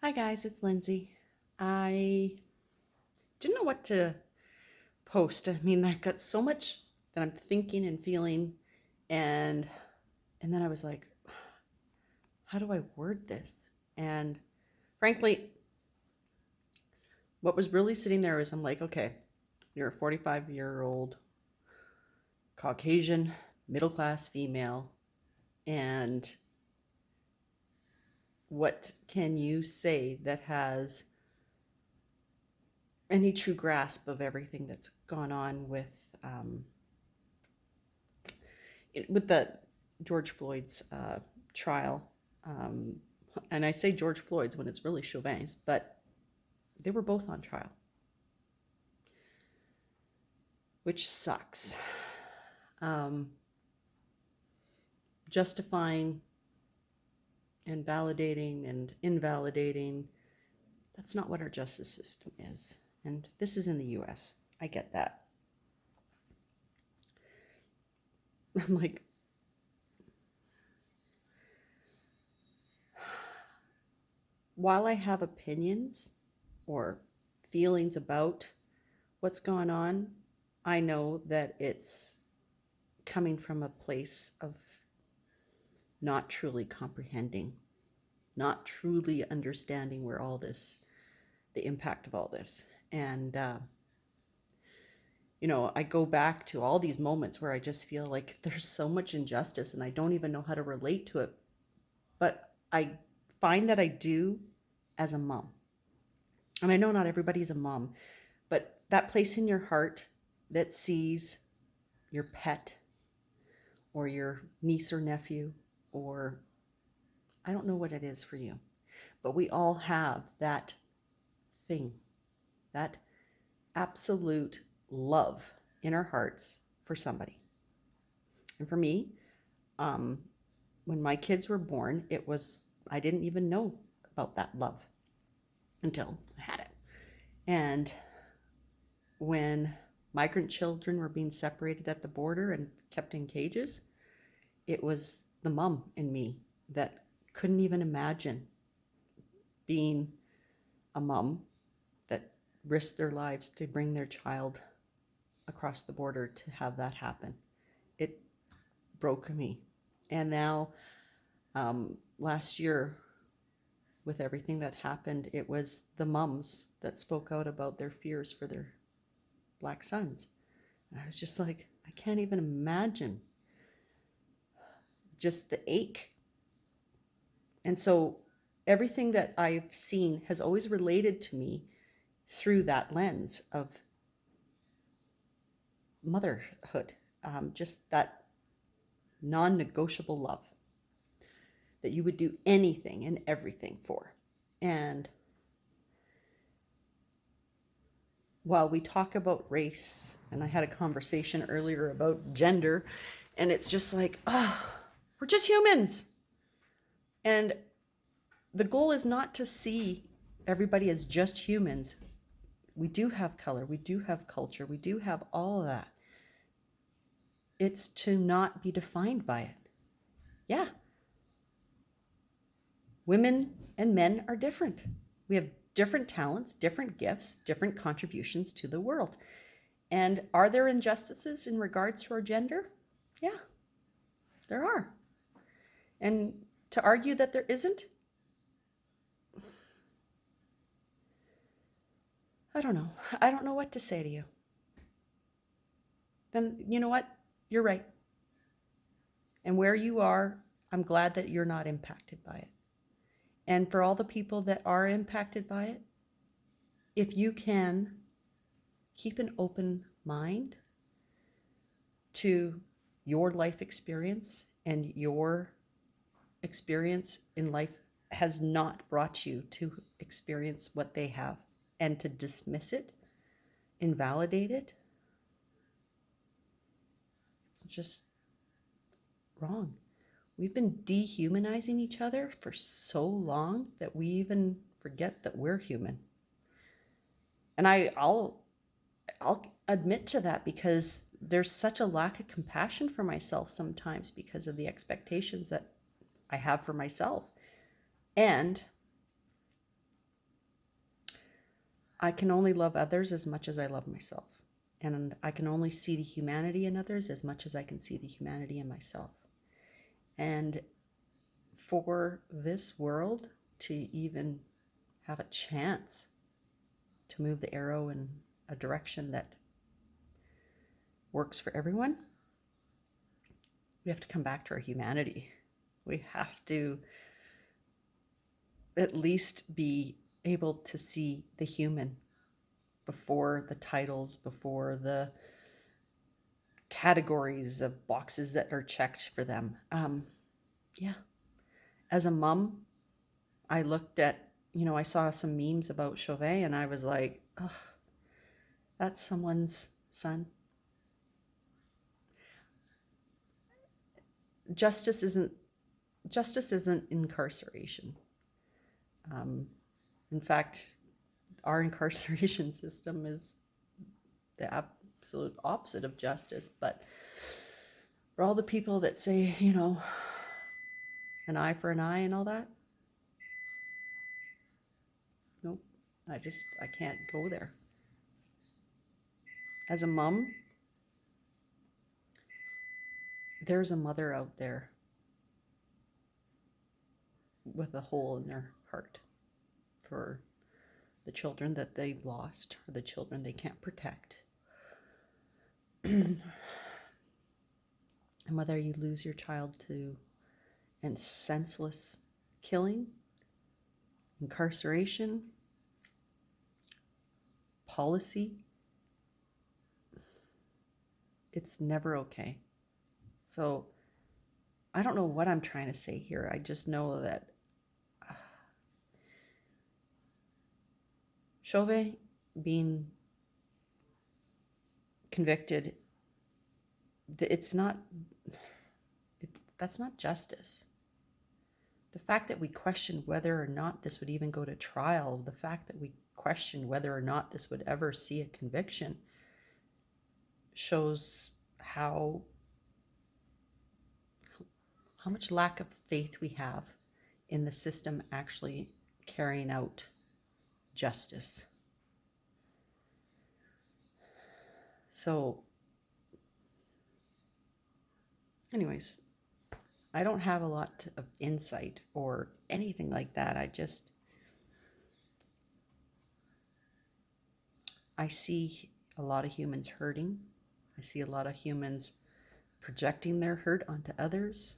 Hi guys, it's Lindsay. I didn't know what to post. I mean, I've got so much that I'm thinking and feeling and then I was like, how do I word this? And frankly, what was really sitting there is I'm like, okay, you're a 45-year-old Caucasian middle-class female, and what can you say that has any true grasp of everything that's gone on with the George Floyd's trial? Um, and I say George Floyd's when it's really Chauvin's, but they were both on trial, which sucks. Um, Justifying and validating and invalidating, that's not what our justice system is. And this is in the US. I get that. I'm like, while I have opinions or feelings about what's gone on, I know that it's coming from a place of not truly comprehending, not truly understanding where all this, the impact of all this. And, I go back to all these moments where I just feel like there's so much injustice and I don't even know how to relate to it. But I find that I do as a mom. And I know not everybody's a mom, but that place in your heart that sees your pet or your niece or nephew, or I don't know what it is for you, but we all have that thing, that absolute love in our hearts for somebody. And for me, um, when my kids were born, I didn't even know about that love until I had it. And when migrant children were being separated at the border and kept in cages, it was the mom in me that couldn't even imagine being a mom that risked their lives to bring their child across the border to have that happen. It broke me. And now, last year, with everything that happened, it was the moms that spoke out about their fears for their Black sons. And I was just like, I can't even imagine just the ache. And so everything that I've seen has always related to me through that lens of motherhood, just that non-negotiable love that you would do anything and everything for. And while we talk about race, and I had a conversation earlier about gender, and it's just like, oh, we're just humans. And the goal is not to see everybody as just humans. We do have color, we do have culture, we do have all of that. It's to not be defined by it. Yeah, women and men are different. We have different talents, different gifts, different contributions to the world. And are there injustices in regards to our gender? Yeah, there are. And to argue that there isn't, I don't know. I don't know what to say to you. Then you know what? You're right. And where you are, I'm glad that you're not impacted by it. And for all the people that are impacted by it, if you can keep an open mind to your life experience, and your experience in life has not brought you to experience what they have, and to dismiss it, invalidate it, it's just wrong. We've been dehumanizing each other for so long that we even forget that we're human. And I'll admit to that, because there's such a lack of compassion for myself sometimes because of the expectations that I have for myself. And I can only love others as much as I love myself. And I can only see the humanity in others as much as I can see the humanity in myself. And for this world to even have a chance to move the arrow in a direction that works for everyone, we have to come back to our humanity. We have to at least be able to see the human before the titles, before the categories of boxes that are checked for them. Yeah. As a mom, I looked at, I saw some memes about Chauvin and I was like, oh, that's someone's son. Justice isn't incarceration. In fact, our incarceration system is the absolute opposite of justice. But for all the people that say, an eye for an eye and all that, nope, I can't go there. As a mom, there's a mother out there with a hole in their heart for the children that they've lost, or the children they can't protect. And whether you lose your child to and senseless killing, incarceration, policy, it's never okay. So I don't know what I'm trying to say here. I just know that Chauvin being convicted, that's not justice. The fact that we question whether or not this would even go to trial, the fact that we question whether or not this would ever see a conviction, shows how much lack of faith we have in the system actually carrying out justice. So, anyways, I don't have a lot of insight or anything like that. I see a lot of humans hurting. I see a lot of humans projecting their hurt onto others.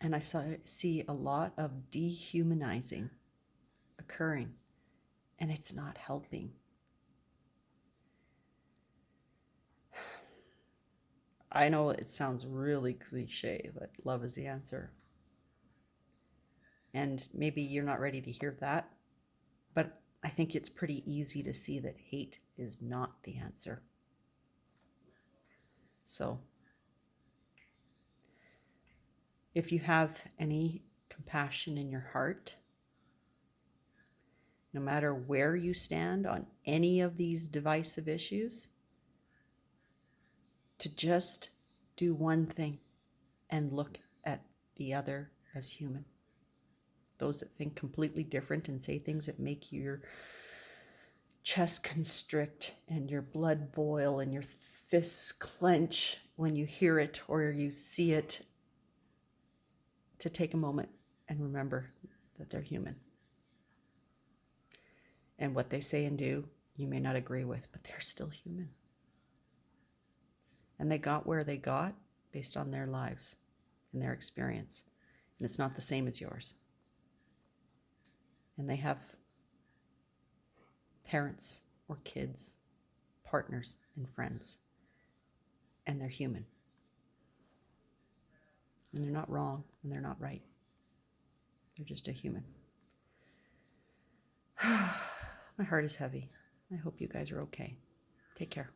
And I see a lot of dehumanizing occurring, and it's not helping. I know it sounds really cliche, but love is the answer. And maybe you're not ready to hear that, but I think it's pretty easy to see that hate is not the answer. So, if you have any compassion in your heart, no matter where you stand on any of these divisive issues, to just do one thing and look at the other as human. Those that think completely different and say things that make your chest constrict and your blood boil and your fists clench when you hear it or you see it, to take a moment and remember that they're human. And what they say and do, you may not agree with, but they're still human. And they got where they got based on their lives and their experience. And it's not the same as yours. And they have parents or kids, partners and friends. And they're human. And they're not wrong and they're not right. They're just a human. My heart is heavy. I hope you guys are okay. Take care.